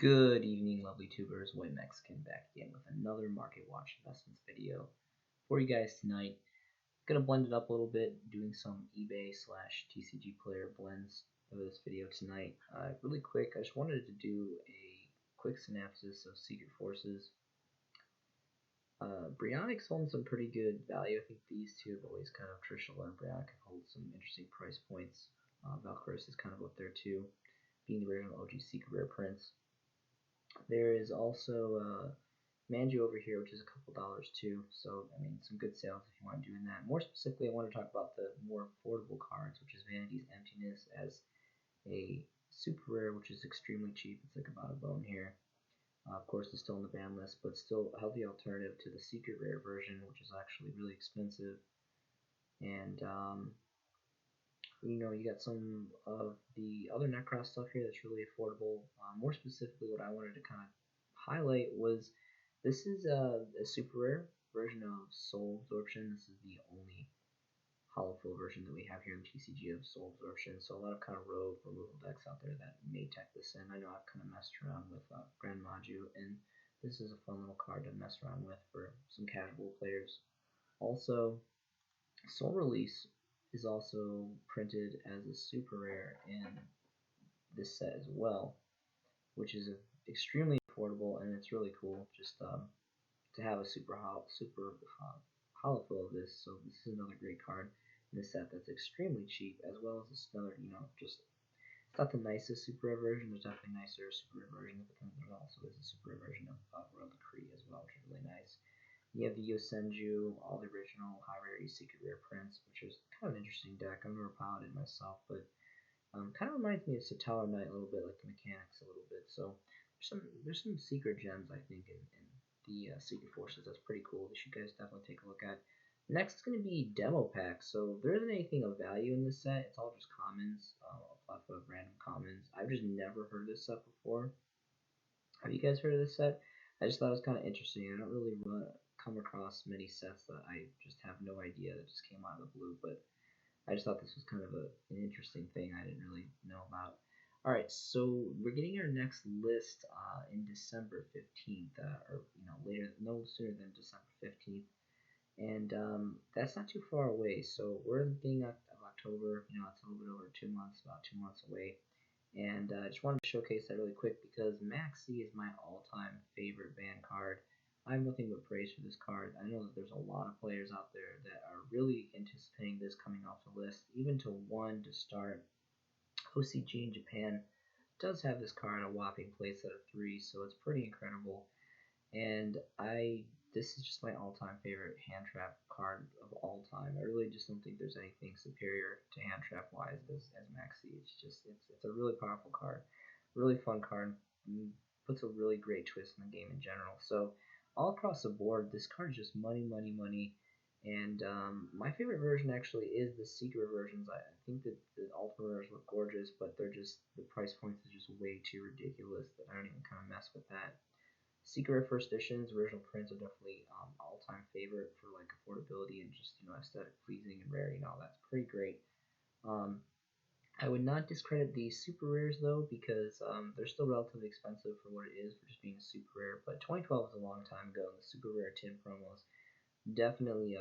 Good evening, lovely tubers. White Mexican back again with another Market Watch Investments video for you guys tonight. Gonna blend it up a little bit, doing some eBay / TCG player blends for this video tonight. Really quick, I just wanted to do a quick synopsis of Secret Forces. Brionic's holding some pretty good value. I think these two have always kind of traditional, and Brionic have held some interesting price points. Valkyris is kind of up there too, being the original OG Secret Rare prints. There is also Manju over here, which is a couple dollars too. So, I mean, some good sales if you want to do that. More specifically, I want to talk about the more affordable cards, which is Vanity's Emptiness as a super rare, which is extremely cheap. It's like about a bone here. Of course, it's still on the ban list, but still a healthy alternative to the secret rare version, which is actually really expensive. And you got some of the other Necross stuff here that's really affordable. More specifically, what I wanted to kind of highlight was this is a super rare version of Soul Absorption. This is the only hollow fill version that we have here in TCG of Soul Absorption. So a lot of kind of rogue removal decks out there that may tech this in. I know I've kind of messed around with Grand Maju, and this is a fun little card to mess around with for some casual players. Also, Soul Release is also printed as a super rare in this set as well, which is extremely affordable, and it's really cool just to have a super hollow fill of this. So this is another great card in this set that's extremely cheap, as well as this another, just it's not the nicest super rare version. There's definitely nicer super rare versions, but then there also is a super rare version of Royal Decree as well, which is really nice. You have the Yosenju, all the original high rarity secret rare prints, which is kind of an interesting deck. I've never piloted it myself, but kind of reminds me of Satella Knight a little bit, like the mechanics a little bit. So there's some secret gems I think in the Secret Forces that's pretty cool. That you guys definitely take a look at. Next is going to be demo packs. So there isn't anything of value in this set. It's all just commons, a plethora of random commons. I've just never heard of this set before. Have you guys heard of this set? I just thought it was kind of interesting. I don't really come across many sets that I just have no idea that just came out of the blue, but I just thought this was kind of an interesting thing I didn't really know about. Alright, so we're getting our next list in December 15th, or later, no sooner than December 15th, and that's not too far away. So we're in the beginning of October. It's a little bit over 2 months, about 2 months away. And I just wanted to showcase that really quick because Maxi is my all-time favorite ban card. I have nothing but praise for this card. I know that there's a lot of players out there that are really anticipating this coming off the list. Even to 1 to start, OCG in Japan does have this card a whopping place at a 3, so it's pretty incredible. And this is just my all-time favorite hand trap card of all time. I really just don't think there's anything superior to hand trap wise as Maxi. It's a really powerful card, really fun card, puts a really great twist in the game in general. So all across the board, this card is just money, money, money. And my favorite version actually is the secret versions. I think that the ultimate rares look gorgeous, but the price points are just way too ridiculous that I don't even kind of mess with that. Secret rare first editions, original prints are definitely all-time favorite for like affordability and just aesthetic pleasing and rarity and all that's pretty great. I would not discredit these super rares though because they're still relatively expensive for what it is for just being a super rare. But 2012 was a long time ago, and the super rare tin promos definitely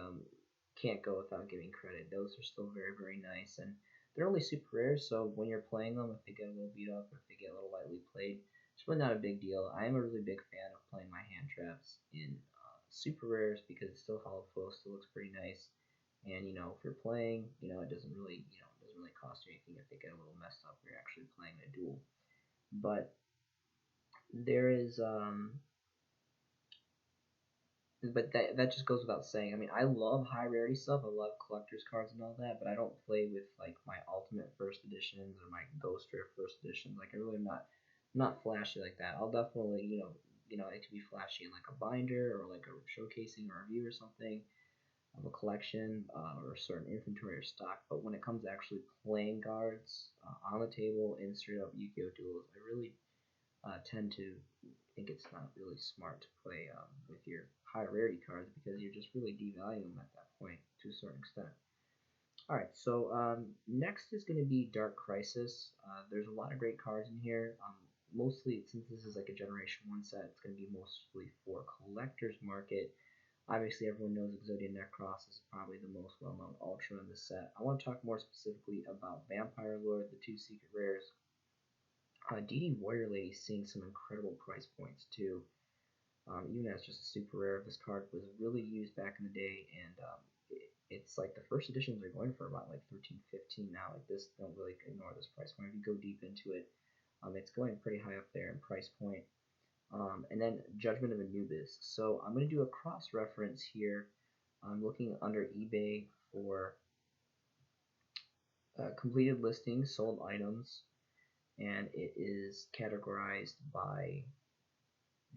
can't go without giving credit. Those are still very, very nice, and they're only super rares, so when you're playing them, if they get a little beat up, if they get a little lightly played, it's really not a big deal. I am a really big fan of playing my hand traps in super rares because it's still hollow fill, still looks pretty nice, and if you're playing, it doesn't really cost you anything if they get a little messed up. You're actually playing a duel, but there is but that just goes without saying. I mean, I love high rarity stuff. I love collector's cards and all that, but I don't play with like my ultimate first editions or my ghost rare first editions. Like I really am not flashy like that. I'll definitely it could be flashy in like a binder or like a showcasing or review or something of a collection or a certain inventory or stock. But when it comes to actually playing cards on the table in straight up Yu-Gi-Oh duels, I really tend to think it's not really smart to play with your high rarity cards because you're just really devaluing them at that point to a certain extent. Alright, so next is going to be Dark Crisis. There's a lot of great cards in here. mostly, since this is like a Generation 1 set, it's going to be mostly for collector's market. Obviously, everyone knows Exodia Necros is probably the most well-known Ultra in the set. I want to talk more specifically about Vampire Lord, the two secret rares. DD Warrior Lady seeing some incredible price points too. Even as just a super rare, this card was really used back in the day, and it's like the first editions are going for about like 13, 15 now. Like this, don't really ignore this price point. If you go deep into it, it's going pretty high up there in price point. And then Judgment of Anubis. So I'm going to do a cross reference here. I'm looking under eBay for completed listings, sold items, and it is categorized by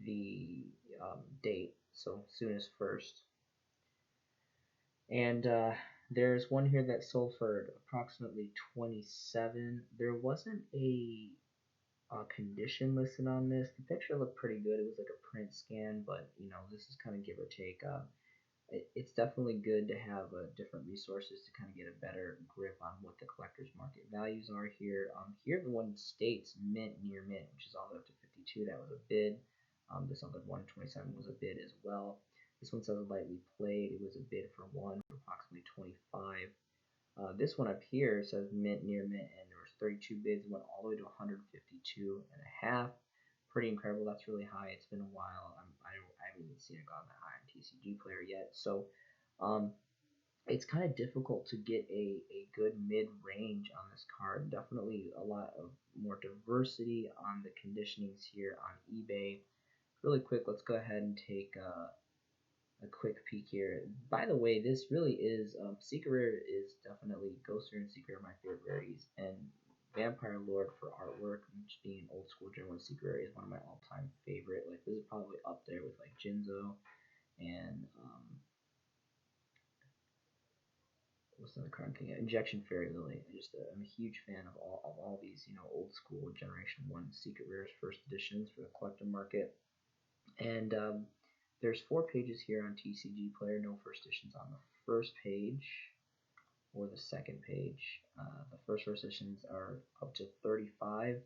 the date, so soonest first. And there's one here that sold for approximately 27. There wasn't a condition listed on this. The picture looked pretty good. It was like a print scan, but you know, this is kind of give or take. It's definitely good to have different resources to kind of get a better grip on what the collector's market values are here. Here the one states mint near mint, which is all the way up to 52. That was a bid. This other 127 was a bid as well. This one says lightly played. It was a bid for one for approximately 25. This one up here says mint near mint, and there was 32 bids. It went all the way to 152 and a half. Pretty incredible. That's really high. It's been a while. I haven't even seen it gone that high on TCG Player yet. So it's kind of difficult to get a good mid-range on this card. Definitely a lot of more diversity on the conditionings here on eBay. Really quick, let's go ahead and take a quick peek here. By the way, this really is Secret Rare is definitely Ghost Rare and Secret Rare are my favorite rarities, and Vampire Lord for artwork, just being old school Gen 1 Secret Rare is one of my all-time favorite. Like this is probably up there with like Jinzo and what's another card I'm thinking of? Injection Fairy Lily. I'm a huge fan of all these, you know, old school Generation 1 Secret Rares first editions for the collector market. And there's 4 pages here on TCG Player, no first editions on the first page or the second page. The first editions are up to 35, and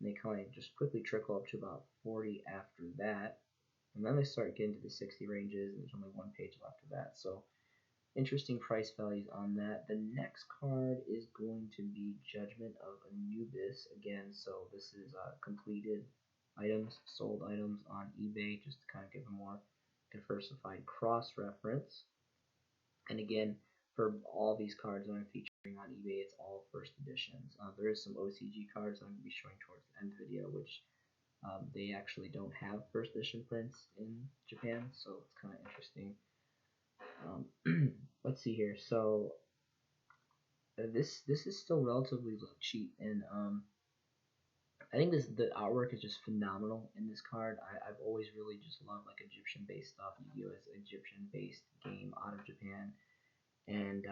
they kind of just quickly trickle up to about 40 after that. And then they start getting to the 60 ranges, and there's only 1 page left of that. So interesting price values on that. The next card is going to be Judgment of Anubis again. So this is completed items, sold items on eBay, just to kind of give a more diversified cross reference. And again, for all these cards that I'm featuring on eBay, it's all first editions. There is some OCG cards I'm going to be showing towards the end of the video, which they actually don't have first edition prints in Japan, so it's kind of interesting. Let's see here. So this is still relatively cheap, and I think the artwork is just phenomenal in this card. I've always really just loved like Egyptian based stuff. Yu-Gi-Oh is an Egyptian based game out of Japan, and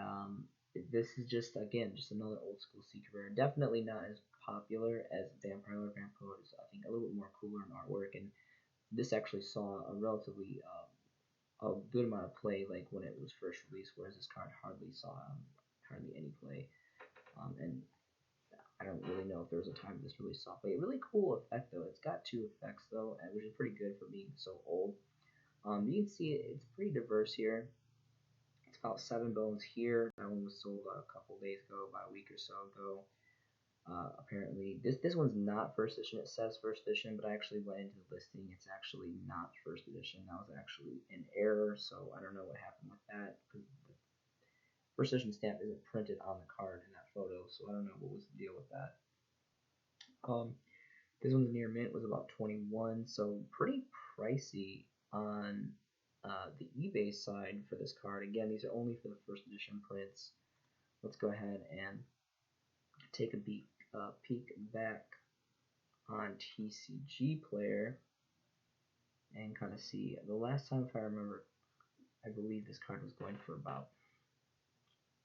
this is just another old school secret rare. Definitely not as popular as Vampire Lord. Vampire Lord is, I think, a little bit more cooler in artwork, and this actually saw a relatively a good amount of play like when it was first released, whereas this card hardly saw hardly any play. And I don't really know if there was a time this really saw play. Really cool effect though. It's got 2 effects though, which is pretty good for being so old. You can see it's pretty diverse here. It's about 7 bones here. That one was sold a couple days ago, about a week or so ago. Apparently, this one's not first edition. It says first edition, but I actually went into the listing. It's actually not first edition. That was actually an error, so I don't know what happened with that, because the first edition stamp isn't printed on the card in that photo, so I don't know what was the deal with that. This one's near mint, was about 21, so pretty pricey on the eBay side for this card. Again, these are only for the first edition prints. Let's go ahead and take a peek back on TCG Player and kind of see. The last time, if I remember, I believe this card was going for about,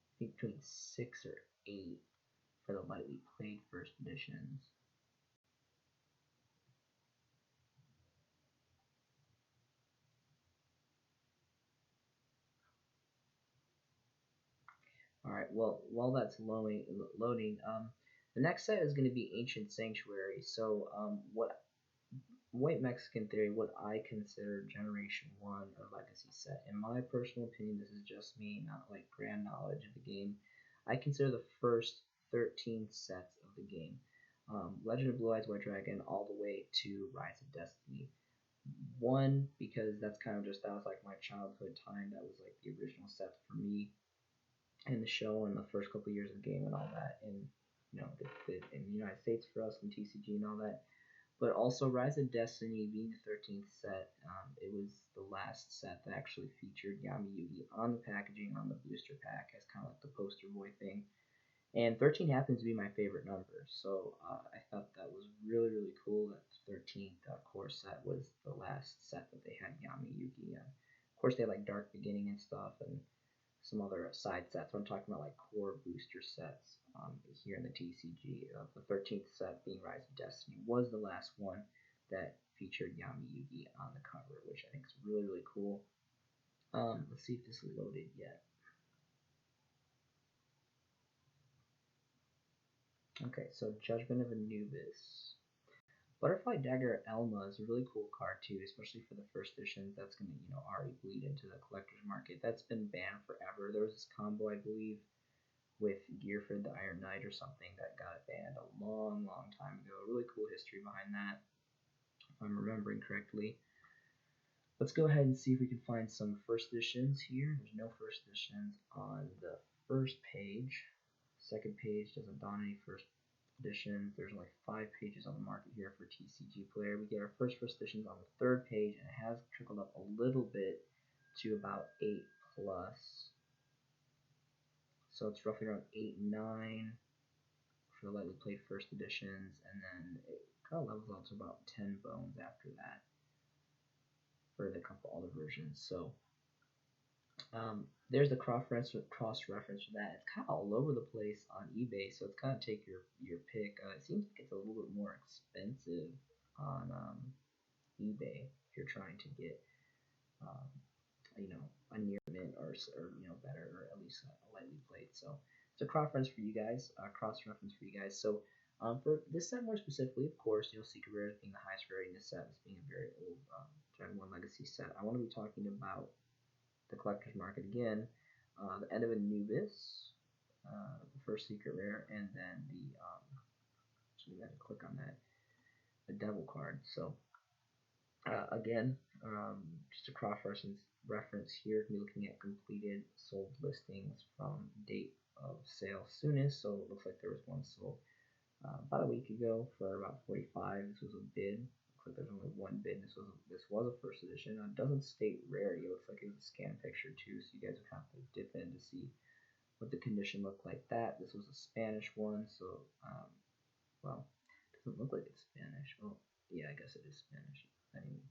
I think, between 6 or 8 for the lightly played first editions. All right. Well, while that's loading, The next set is going to be Ancient Sanctuary. So what White Mexican Theory, what I consider Generation 1 or Legacy set. In my personal opinion, this is just me, not like grand knowledge of the game. I consider the first 13 sets of the game. Legend of Blue Eyes White Dragon all the way to Rise of Destiny. One, because that's kind of just, that was like my childhood time. That was like the original set for me and the show and the first couple of years of the game and all that. And, you know, in the United States for us and TCG and all that. But also Rise of Destiny being the 13th set, it was the last set that actually featured Yami Yugi on the packaging, on the booster pack, as kind of like the poster boy thing. And 13 happens to be my favorite number, so I thought that was really, really cool that the 13th core set was the last set that they had Yami Yugi. Of course, they had like Dark Beginning and stuff, and some other side sets. I'm talking about like core booster sets here in the TCG. The 13th set, being Rise of Destiny, was the last one that featured Yami Yugi on the cover, which I think is really, really cool. Let's see if this is loaded yet. Okay, so Judgment of Anubis. Butterfly Dagger Elma is a really cool card too, especially for the first editions. That's going to, already bleed into the collector's market. That's been banned forever. There was this combo, I believe, with Gearford the Iron Knight or something that got banned a long, long time ago. Really cool history behind that, if I'm remembering correctly. Let's go ahead and see if we can find some first editions here. There's no first editions on the first page. Second page doesn't don any first editions. There's only 5 pages on the market here for TCG Player. We get our first editions on the third page, and it has trickled up a little bit to about 8 plus. So it's roughly around 8, 9 for the lightly played first editions, and then it kind of levels out to about 10 bones after that for the couple other versions. So there's the cross reference for that. It's kind of all over the place on eBay, so it's kind of take your pick. It seems like it's a little bit more expensive on eBay if you're trying to get a near mint or better, or at least lightly played. So it's a cross reference for you guys. So for this set more specifically, of course, Secret Rare being the highest rarity in this set, this being a very old Dragon 1 Legacy set. I want to be talking about the collector's market again, the End of Anubis, the first secret rare, and then the so we got to click on that, the devil card. So again, just a cross reference here, we're looking at completed sold listings from date of sale soonest. So it looks like there was one sold about a week ago for about 45. This was a bid. Looks like there's only one bid. This was a first edition. It doesn't state rarity. It looks like it was a scan picture too, so you guys would have to dip in to see what the condition looked like. That this was a Spanish one, so well, it doesn't look like it's Spanish. Well, yeah, I guess it is Spanish. Anyway,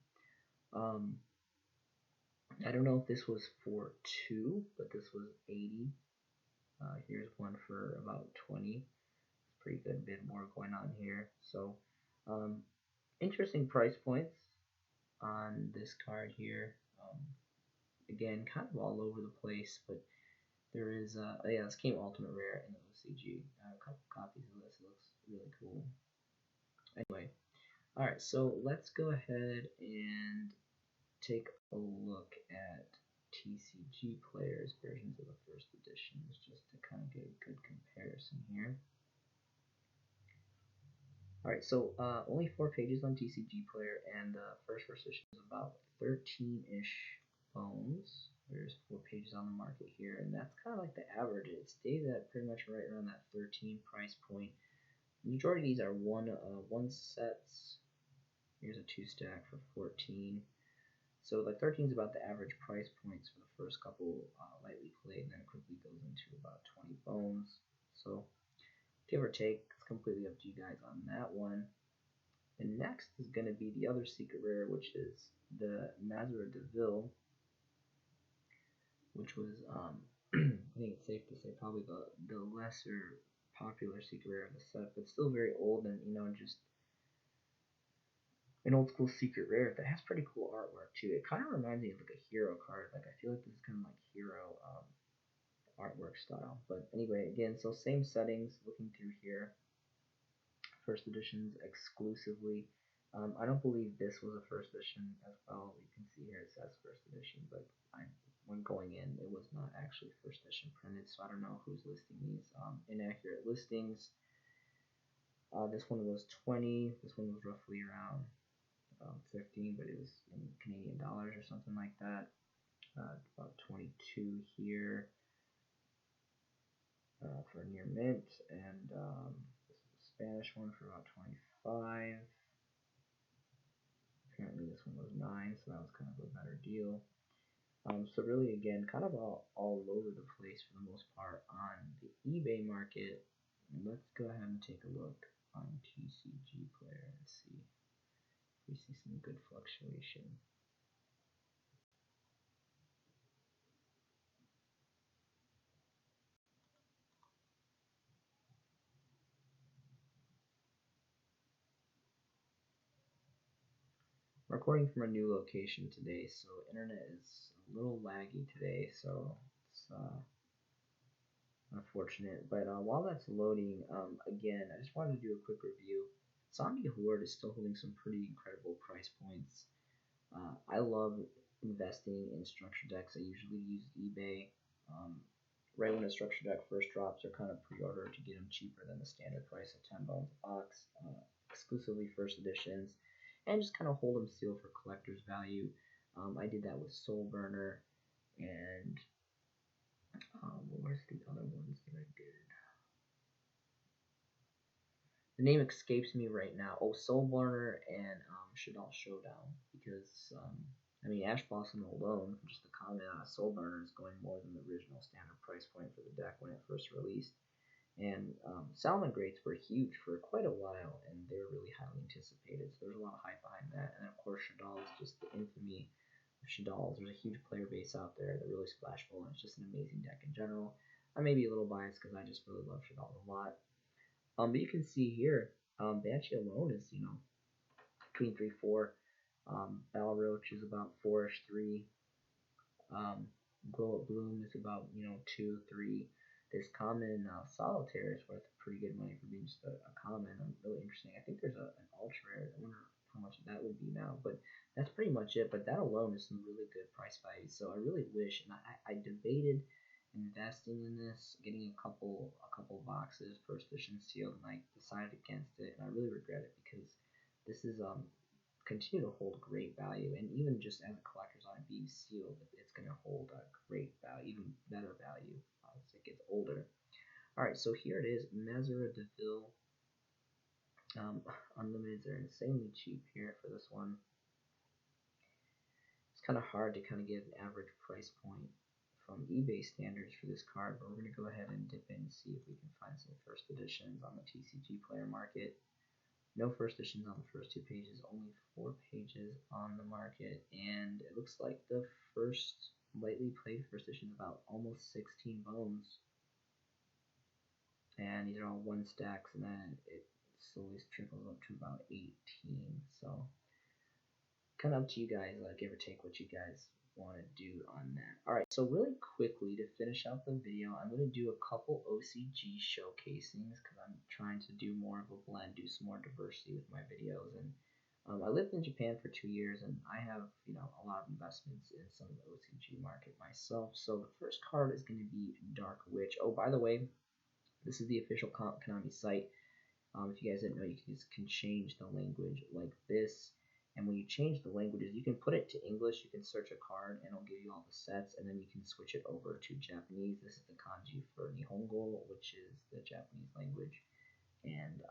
I don't know if this was for 2, but this was 80. Here's one for about 20. Pretty good bit more going on here. So interesting price points on this card here. Again, kind of all over the place, but there is this came ultimate rare in the OCG. I have a couple copies of this. It looks really cool. Anyway, alright, so let's go ahead and take a look at TCG Player's versions of the first editions, just to kind of get a good comparison here. Alright, so only 4 pages on TCG Player, and the first edition is about 13-ish bones. There's 4 pages on the market here, and that's kind of like the average. It stays at pretty much right around that 13 price point. The majority of these are one sets. Here's a 2-stack for 14. So like 13 is about the average price points for the first couple lightly played, and then it quickly goes into about 20 bones. So give or take, it's completely up to you guys on that one. And next is going to be the other secret rare, which is the Mazara Deville, which was I think it's safe to say probably the lesser popular secret rare of the set, but still very old, and just an old school secret rare that has pretty cool artwork too. It kind of reminds me of like a hero card. Like I feel like this is kind of like hero artwork style. But anyway, again, so same settings. Looking through here, first editions exclusively. I don't believe this was a first edition as well. You can see here it says first edition, but when going in, it was not actually first edition printed, so I don't know who's listing these inaccurate listings. This one was 20. This one was roughly around 15, but it was in Canadian dollars or something like that. About 22 here for near mint, and this is a Spanish one for about 25. Apparently this one was 9, so that was kind of a better deal. So really, again, kind of all over the place for the most part on the eBay market. Let's go ahead and take a look on TCG Player and see if we see some good fluctuation. I'm recording from a new location today, so internet is a little laggy today, so it's unfortunate. But while that's loading, again, I just wanted to do a quick review. Zombie Horde is still holding some pretty incredible price points. I love investing in structure decks. I usually use eBay. Right when a structure deck first drops, or kind of pre-order to get them cheaper than the standard price of 10 bones a box, exclusively first editions, and just kind of hold them still for collector's value. I did that with Soul Burner, and where's the other ones that I did? The name escapes me right now. Oh, Soul Burner and Shadal Showdown, because I mean, Ash Blossom alone, just the comment on a Soul Burner is going more than the original standard price point for the deck when it first released. And Salamangreats were huge for quite a while, and they were really highly anticipated, so there's a lot of hype behind that. And of course, Shadal is just the infamy of Shadals. There's a huge player base out there that really splashable, and it's just an amazing deck in general. I may be a little biased because I just really love Shadal a lot. But you can see here, Banshee alone is, between 3-4. Battle Roach is about 4-ish, 3. Glow Up Bloom is about, 2-3. This common Solitaire is worth pretty good money for being just a common. Really interesting. I think there's an ultra rare. I wonder how much that would be now, but that's pretty much it. But that alone is some really good price value. So I really wish, and I debated investing in this, getting a couple boxes first edition sealed, and I decided against it, and I really regret it because this is continue to hold great value, and even just as a collector's item being sealed, it's going to hold a great value, even better value as it gets older. All right, so here it is, Mazara Deville. Unlimiteds are insanely cheap here for this one. It's kind of hard to kind of get an average price point from eBay standards for this card, but we're going to go ahead and dip in and see if we can find some first editions on the TCG player market. No first editions on the first 2 pages, only 4 pages on the market, and it looks like the first lightly played first edition is about almost 16 bones, and these are all 1 stacks, and then it slowly trickles up to about 18, so kind of up to you guys, give or take what you guys want to do on that. Alright, so really quickly to finish out the video, I'm going to do a couple OCG showcasings because I'm trying to do more of a blend, do some more diversity with my videos. And I lived in Japan for 2 years, and I have a lot of investments in some of the OCG market myself. So the first card is going to be Dark Witch. Oh, by the way, this is the official Konami site. If you guys didn't know, you can change the language like this. And when you change the languages, you can put it to English, you can search a card, and it'll give you all the sets, and then you can switch it over to Japanese. This is the kanji for Nihongo, which is the Japanese language. And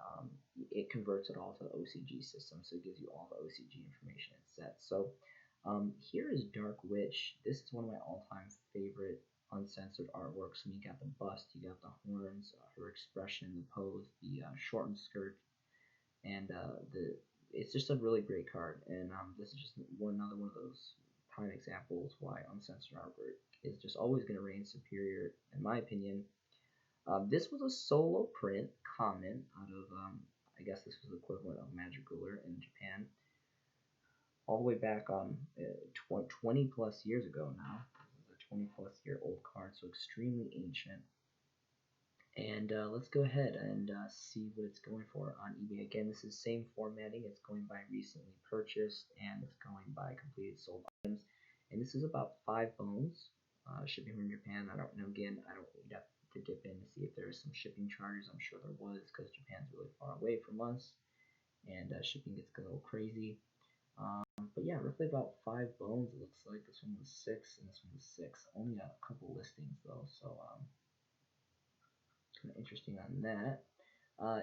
it converts it all to the OCG system, so it gives you all the OCG information and sets. So here is Dark Witch. This is one of my all-time favorite uncensored artworks. And you got the bust, you got the horns, her expression, the pose, the shortened skirt, and it's just a really great card. And this is just another one of those prime examples why uncensored artwork is just always going to reign superior, in my opinion. This was a solo print common out of, I guess this was the equivalent of Magic Ruler in Japan, all the way back 20 plus years ago now. This is a 20 plus year old card, so extremely ancient. And let's go ahead and see what it's going for on eBay. Again, this is same formatting. It's going by recently purchased, and it's going by completed sold items. And this is about 5 bones. Shipping from Japan. I don't know. Again, I don't. You'd have to dip in to see if there's some shipping charges. I'm sure there was because Japan's really far away from us, and shipping gets a little crazy. But yeah, roughly about 5 bones. It looks like this one was 6, and this one was 6. Only a couple listings though, so kind of interesting on that.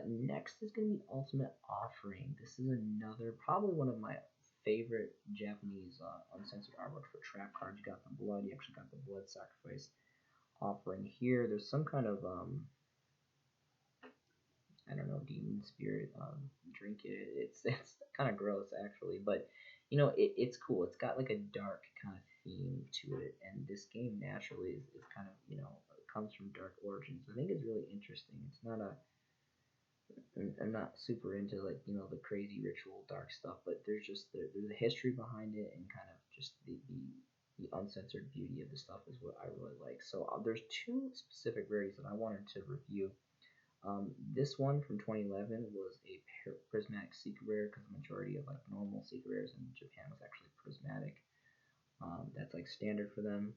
Next is going to be Ultimate Offering. This is another, probably one of my favorite Japanese uncensored artwork for trap cards. You got the blood, you actually got the blood sacrifice offering here. There's some kind of, I don't know, demon spirit, drink it. It's kind of gross actually, but you know, it's cool. It's got like a dark kind of theme to it, and this game naturally is kind of, you know, comes from dark origins. I think it's really interesting. It's not a I'm not super into like, you know, the crazy ritual dark stuff, but there's a history behind it, and kind of just the uncensored beauty of the stuff is what I really like. So there's 2 specific rarities that I wanted to review. This one from 2011 was a prismatic secret rare, because the majority of like normal secret rares in Japan was actually prismatic. That's like standard for them.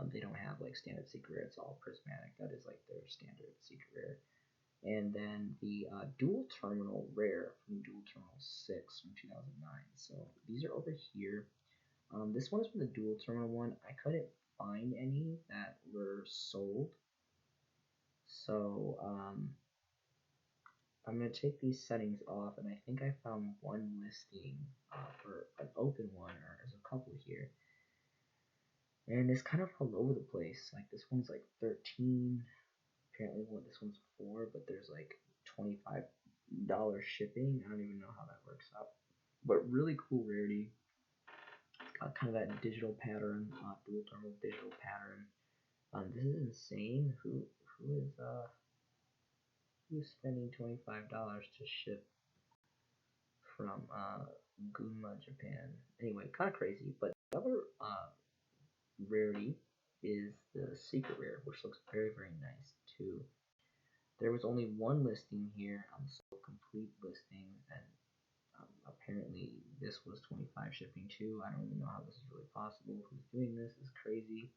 They don't have like standard secret rare; it's all prismatic. That is like their standard secret rare. And then the dual terminal rare from Dual Terminal 6 from 2009. So these are over here. This one is from the dual terminal one. I couldn't find any that were sold. So I'm going to take these settings off, and I think I found one listing for an open one, or there's a couple here. And it's kind of all over the place. Like this one's like 13. Apparently this one's 4, but there's like $25 shipping. I don't even know how that works out. But really cool rarity. Got kind of that digital pattern, dual terminal digital pattern. This is insane. Who's spending $25 to ship from Gunma, Japan? Anyway, kind of crazy. But the other rarity is the secret rare, which looks very, very nice too. There was only one listing here on the complete listing, and apparently this was 25 shipping too. I don't even know how this is really possible. Who's doing this is crazy.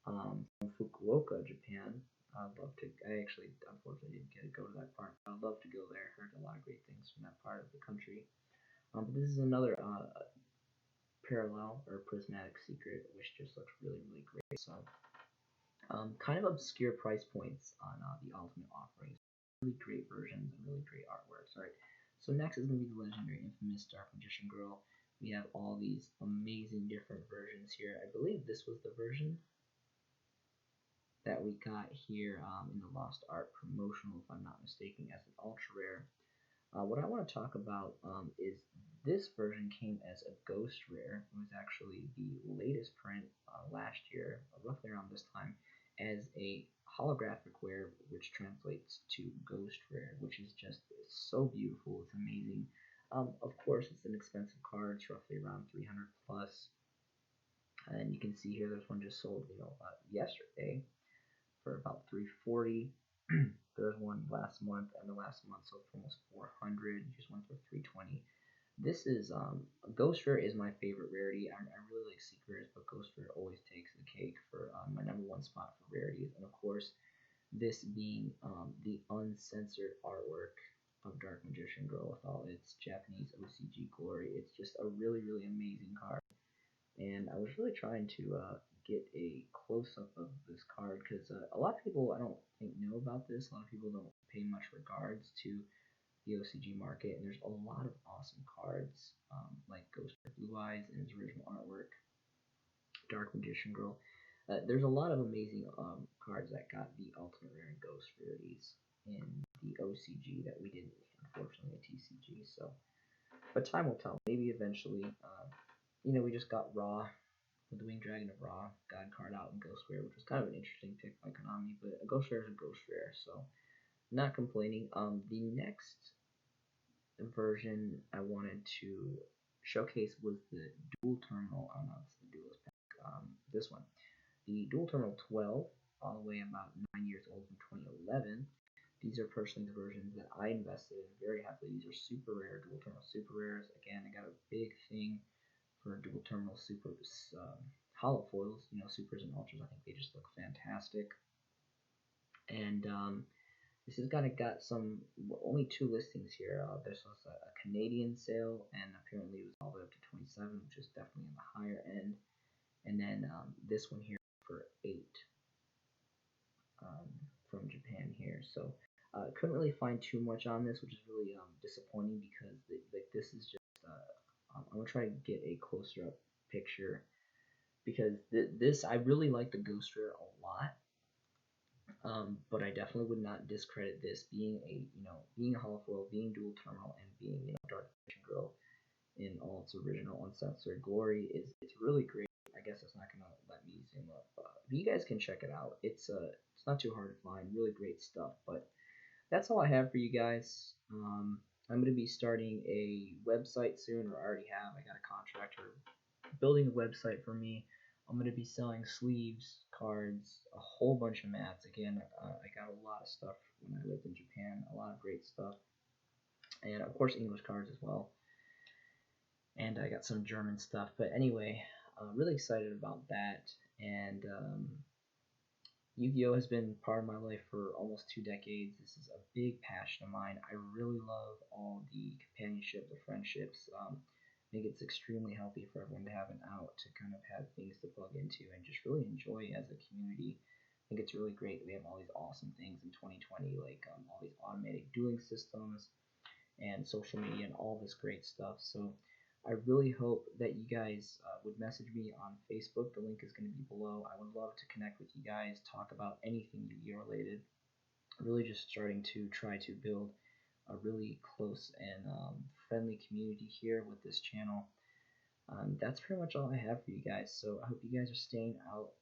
From Fukuoka, Japan. I'd love to. I actually, unfortunately, didn't get to go to that part. I'd love to go there. Heard a lot of great things from that part of the country. But this is another parallel or prismatic secret, which just looks really, really great. So kind of obscure price points on the Ultimate Offerings. Really great versions and really great artworks. All right. So next is going to be the legendary infamous Dark Magician Girl. We have all these amazing different versions here. I believe this was the version that we got here in the Lost Art promotional, if I'm not mistaken, as an ultra rare. What I want to talk about is this version came as a ghost rare. It was actually the latest print last year, roughly around this time, as a holographic rare, which translates to ghost rare, which is just so beautiful. It's amazing. Of course, it's an expensive card. It's roughly around 300 plus. And you can see here, there's one just sold, yesterday for about 340. There's one last month, and the last month sold for almost 400. Just went for 320. This is Ghost Rare is my favorite rarity. I really like secret rares, but Ghost Rare always takes the cake for my #1 spot for rarities. And of course, this being the uncensored artwork of Dark Magician Girl with all its Japanese OCG glory. It's just a really, really amazing card. And I was really trying to get a close-up of this card, because a lot of people, I don't think, know about this. A lot of people don't pay much regards to the OCG market, and there's a lot of awesome cards like Ghost of Blue Eyes in its original artwork, Dark Magician Girl. There's a lot of amazing cards that got the Ultimate Rare and Ghost rarities in the OCG that we didn't, unfortunately, at TCG. So, but time will tell. Maybe eventually. We just got Raw, with the Winged Dragon of Raw, God card out in Ghost Rare, which was kind of an interesting pick by Konami, but a Ghost Rare is a Ghost Rare, so not complaining. The next version I wanted to showcase was the Dual Terminal, it's the Duelist pack, this one. The Dual Terminal 12, all the way about 9 years old from 2011. These are personally the versions that I invested in very heavily. These are super rare, dual terminal super rares. Again, I got a big thing for dual terminal super hollow foils. You know, supers and ultras. I think they just look fantastic. And this has got some only 2 listings here. This was a Canadian sale, and apparently it was all the way up to 27, which is definitely on the higher end. And then this one here for 8 from Japan here. So couldn't really find too much on this, which is really disappointing because this is just. I'm gonna try to get a closer up picture because this I really like the Ghost Rare a lot. But I definitely would not discredit this being a hollow foil, being dual terminal, and being Dark Dimension Girl in all its original uncensored glory is it's really great. I guess it's not gonna let me zoom up. But you guys can check it out. It's not too hard to find. Really great stuff. But that's all I have for you guys. I'm gonna be starting a website soon, or I already have. I got a contractor building a website for me. I'm going to be selling sleeves, cards, a whole bunch of mats. Again, I got a lot of stuff when I lived in Japan, a lot of great stuff. And of course, English cards as well. And I got some German stuff. But anyway, I'm really excited about that. And Yu-Gi-Oh has been part of my life for almost 2 decades. This is a big passion of mine. I really love all the companionship, the friendships. I think it's extremely healthy for everyone to have an out to kind of have things to plug into and just really enjoy as a community. I think it's really great that we have all these awesome things in 2020, like all these automated dueling systems and social media and all this great stuff. So I really hope that you guys would message me on Facebook. The link is going to be below. I would love to connect with you guys, talk about anything Yu-Gi-Oh related. Really just starting to try to build a really close and friendly community here with this channel. That's pretty much all I have for you guys. So I hope you guys are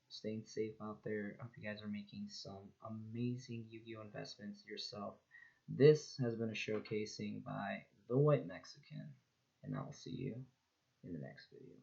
staying safe out there. I hope you guys are making some amazing Yu-Gi-Oh investments yourself. This has been a showcasing by the White Mexican, and I'll see you in the next video.